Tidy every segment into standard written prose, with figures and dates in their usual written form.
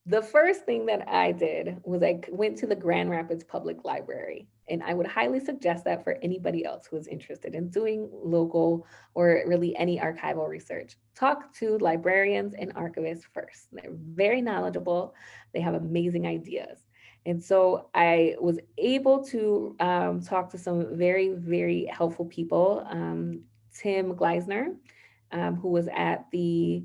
The first thing that I did was I went to the Grand Rapids Public Library. And I would highly suggest that for anybody else who is interested in doing local or really any archival research. Talk to librarians and archivists first. They're very knowledgeable, they have amazing ideas. And so I was able to talk to some very, very helpful people. Tim Gleisner, who was at the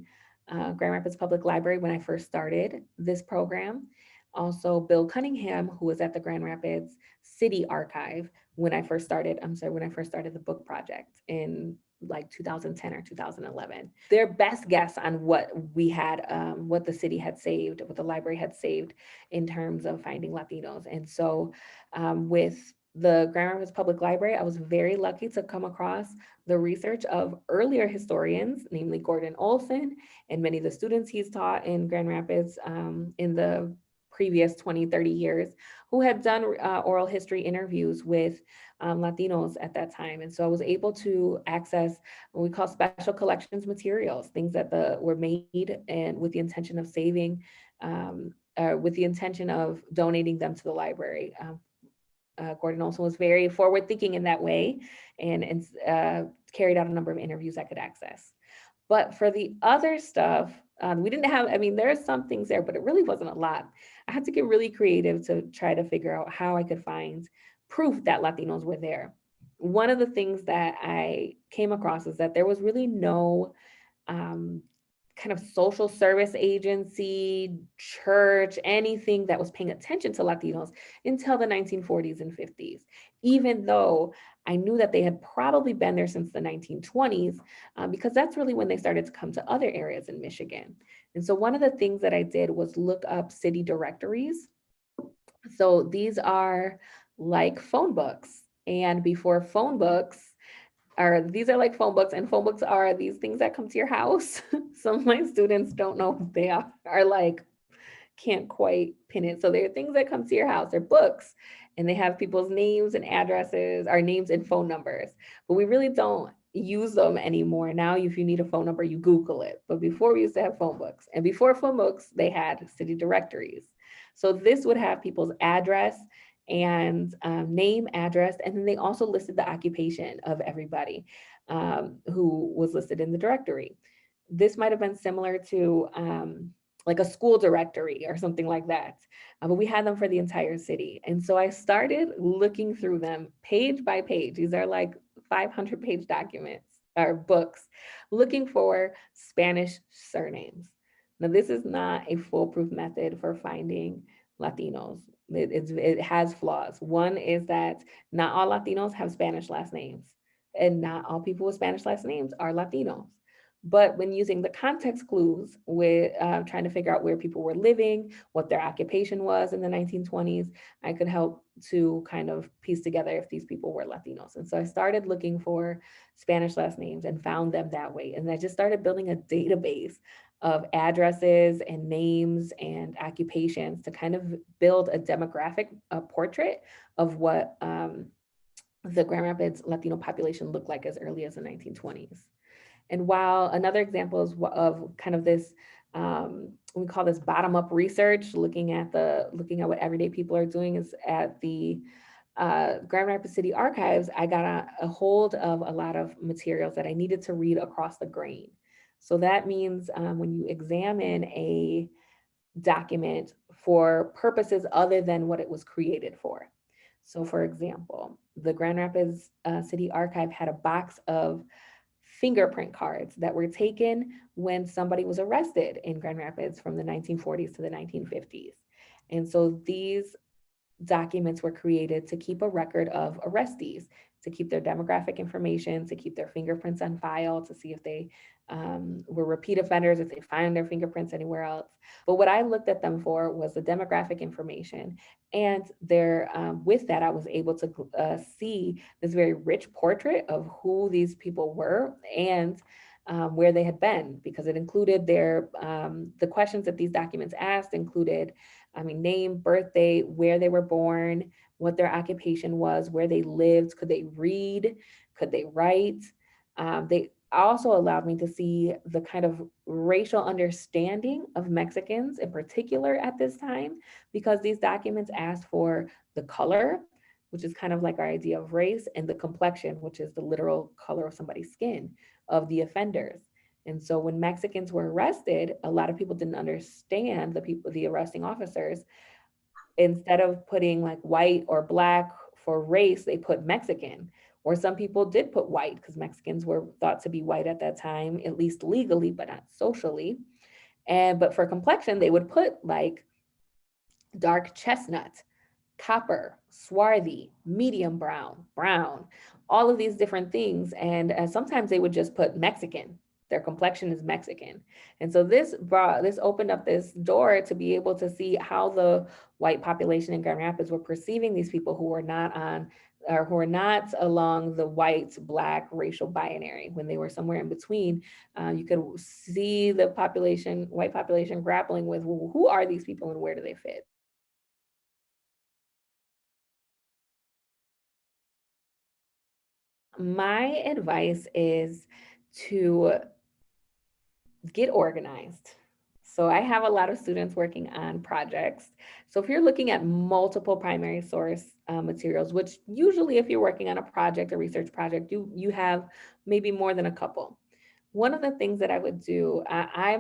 Grand Rapids Public Library when I first started this program. Also, Bill Cunningham, who was at the Grand Rapids City Archive when I first started, when I first started the book project in like 2010 or 2011. Their best guess on what we had, what the city had saved, what the library had saved in terms of finding Latinos. And so with the Grand Rapids Public Library, I was very lucky to come across the research of earlier historians, namely Gordon Olson and many of the students he's taught in Grand Rapids in the previous 20, 30 years, who had done oral history interviews with Latinos at that time. And so I was able to access what we call special collections materials, things that were made and with the intention of saving, with the intention of donating them to the library. Gordon Olson was very forward thinking in that way and carried out a number of interviews I could access. But for the other stuff, we didn't have, I mean, there are some things there, but it really wasn't a lot. I had to get really creative to try to figure out how I could find proof that Latinos were there. One of the things that I came across is that there was really no um, kind of social service agency, church, anything that was paying attention to Latinos until the 1940s and 50s, even though I knew that they had probably been there since the 1920s, because that's really when they started to come to other areas in Michigan. And so one of the things that I did was look up city directories. So these are like phone books. And before phone books, these are like phone books, and phone books are these things that come to your house. Some of my students don't know what they are like, can't quite pin it. So they're things that come to your house. They're books, and they have people's names and addresses, our names and phone numbers. But we really don't use them anymore. Now, if you need a phone number, you Google it. But before we used to have phone books, and before phone books, they had city directories. So this would have people's address and name, address, and then they also listed the occupation of everybody who was listed in the directory. This might have been similar to like a school directory or something like that. But we had them for the entire city. And so I started looking through them page by page. These are like 500-page documents or books looking for Spanish surnames. Now, this is not a foolproof method for finding Latinos. It has flaws. One is that not all Latinos have Spanish last names, and not all people with Spanish last names are Latinos. But when using the context clues with trying to figure out where people were living, what their occupation was in the 1920s, I could help to kind of piece together if these people were Latinos. And so I started looking for Spanish last names and found them that way. And I just started building a database of addresses and names and occupations to kind of build a demographic portrait of what the Grand Rapids Latino population looked like as early as the 1920s. And while another example is of kind of this, we call this bottom up research, looking at what everyday people are doing, is at the Grand Rapids City Archives. I got a hold of a lot of materials that I needed to read across the grain. So that means when you examine a document for purposes other than what it was created for. So for example, the Grand Rapids City Archive had a box of fingerprint cards that were taken when somebody was arrested in Grand Rapids from the 1940s to the 1950s. And so these documents were created to keep a record of arrestees, to keep their demographic information, to keep their fingerprints on file, to see if they were repeat offenders, if they find their fingerprints anywhere else. But what I looked at them for was the demographic information. And with that, I was able to see this very rich portrait of who these people were and where they had been, because it included the questions that these documents asked included, name, birthday, where they were born, what their occupation was, where they lived, could they read, could they write. They also allowed me to see the kind of racial understanding of Mexicans in particular at this time, because these documents asked for the color, which is kind of like our idea of race, and the complexion, which is the literal color of somebody's skin, of the offenders. And so when Mexicans were arrested, a lot of people didn't understand, the arresting officers, instead of putting like white or black for race, they put Mexican. Or some people did put white because Mexicans were thought to be white at that time, at least legally, but not socially. And but for complexion, they would put like dark chestnut, copper, swarthy, medium brown, brown, all of these different things. And sometimes they would just put Mexican. Their complexion is Mexican. And so this opened up this door to be able to see how the white population in Grand Rapids were perceiving these people who were not on, or who are not along the white black racial binary. When they were somewhere in between, you could see the white population grappling with, well, who are these people and where do they fit? My advice is to get organized. So I have a lot of students working on projects. So if you're looking at multiple primary source materials, which usually if you're working on a project, a research project, you have maybe more than a couple. One of the things that I would do, I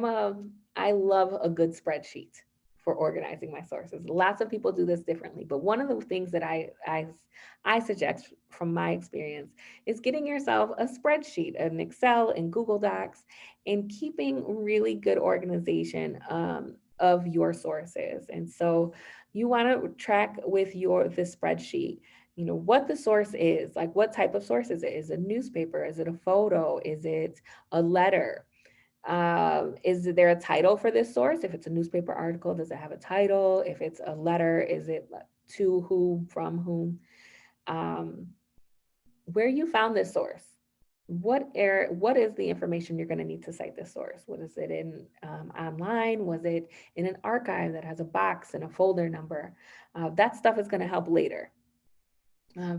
love a good spreadsheet for organizing my sources. Lots of people do this differently, but one of the things that I suggest from my experience is getting yourself a spreadsheet, an Excel and Google Docs, and keeping really good organization of your sources. And so you want to track with the spreadsheet, you know, what the source is, like what type of source is it? Is it a newspaper? Is it a photo? Is it a letter? Is there a title for this source? If it's a newspaper article, does it have a title? If it's a letter, is it to whom, from whom? Um, where you found this source? What is the information you're going to need to cite this source? What is it in online? Was it in an archive that has a box and a folder number? That stuff is going to help later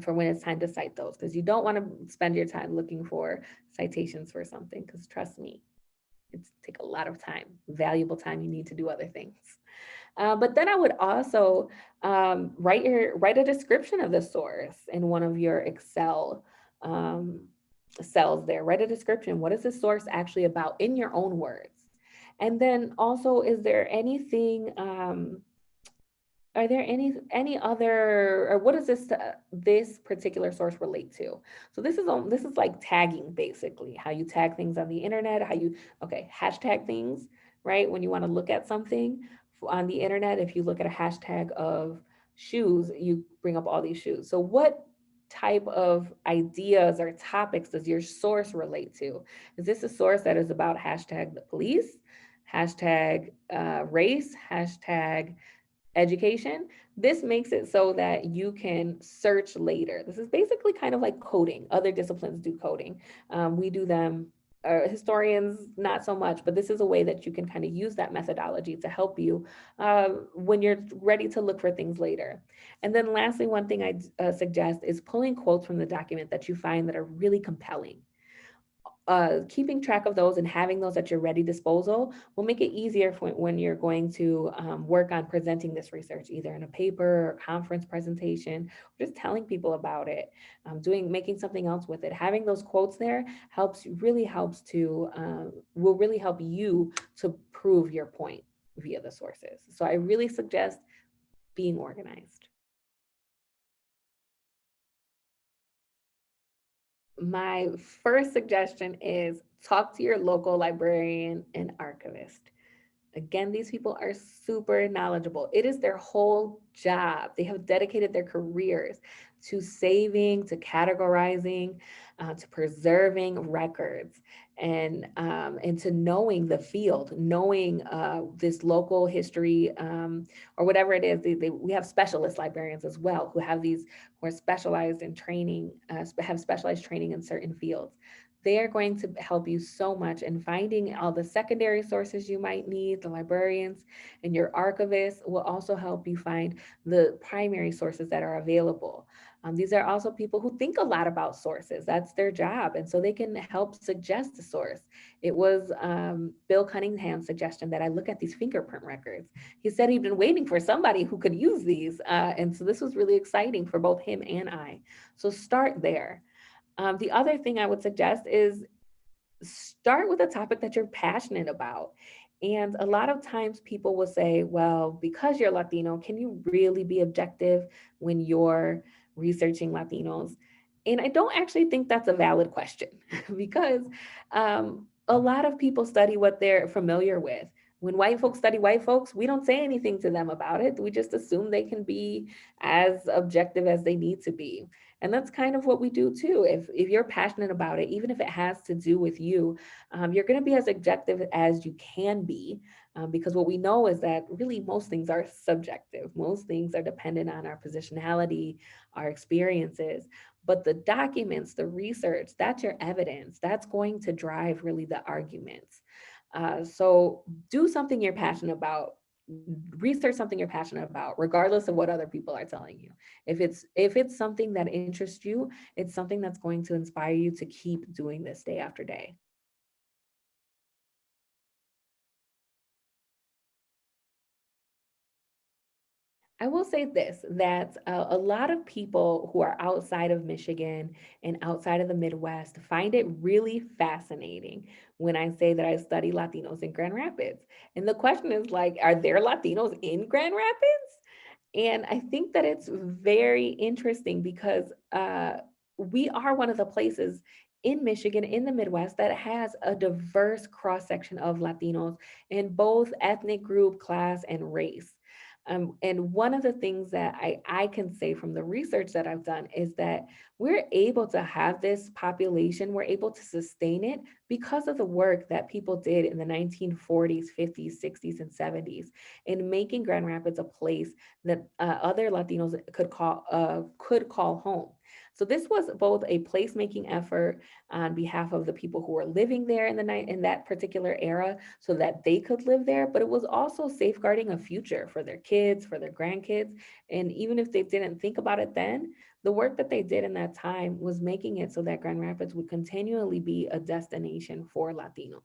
for when it's time to cite those, because you don't want to spend your time looking for citations for something, because trust me, it's take a lot of time, valuable time you need to do other things. But then I would also write a description of the source in one of your Excel um, cells there. Write a description. What is the source actually about in your own words? And then also, is there anything are there any other, or what does this particular source relate to? So this is like tagging, basically how you tag things on the internet, how you hashtag things, right? When you want to look at something on the internet, if you look at a hashtag of shoes, you bring up all these shoes. So what type of ideas or topics does your source relate to? Is this a source that is about hashtag the police, hashtag race, hashtag education? This makes it so that you can search later. This is basically kind of like coding. Other disciplines do coding. We do them, historians, not so much, but this is a way that you can kind of use that methodology to help you when you're ready to look for things later. And then lastly, one thing I suggest is pulling quotes from the document that you find that are really compelling. Keeping track of those and having those at your ready disposal will make it easier when you're going to work on presenting this research, either in a paper or conference presentation, or just telling people about it, making something else with it. Having those quotes there really helps to, will really help you to prove your point via the sources. So I really suggest being organized. My first suggestion is talk to your local librarian and archivist. Again, these people are super knowledgeable. It is their whole job. They have dedicated their careers to saving, to categorizing, to preserving records, and to knowing the field, knowing this local history, or whatever it is. We have specialist librarians as well who are specialized in training, have specialized training in certain fields. They are going to help you so much in finding all the secondary sources you might need. The librarians and your archivists will also help you find the primary sources that are available. These are also people who think a lot about sources. That's their job. And so they can help suggest a source. It was Bill Cunningham's suggestion that I look at these fingerprint records. He said he'd been waiting for somebody who could use these. And so this was really exciting for both him and I. So start there. The other thing I would suggest is start with a topic that you're passionate about. And a lot of times people will say, well, because you're Latino, can you really be objective when you're researching Latinos? And I don't actually think that's a valid question because a lot of people study what they're familiar with. When white folks study white folks, we don't say anything to them about it. We just assume they can be as objective as they need to be. And that's kind of what we do too. If you're passionate about it, even if it has to do with you, you're going to be as objective as you can be, because what we know is that really most things are subjective. Most things are dependent on our positionality, our experiences. But the documents, the research, that's your evidence. That's going to drive really the arguments. So do something you're passionate about, research something you're passionate about, regardless of what other people are telling you. If it's something that interests you, it's something that's going to inspire you to keep doing this day after day. I will say this, that a lot of people who are outside of Michigan and outside of the Midwest find it really fascinating when I say that I study Latinos in Grand Rapids. And the question is like, are there Latinos in Grand Rapids? And I think that it's very interesting because we are one of the places in Michigan, in the Midwest, that has a diverse cross section of Latinos in both ethnic group, class, and race. And one of the things that I can say from the research that I've done is that we're able to have this population, we're able to sustain it because of the work that people did in the 1940s, 50s, 60s, and 70s in making Grand Rapids a place that other Latinos could call home. So this was both a placemaking effort on behalf of the people who were living there in the night in that particular era, so that they could live there, but it was also safeguarding a future for their kids, for their grandkids. And even if they didn't think about it then, the work that they did in that time was making it so that Grand Rapids would continually be a destination for Latinos.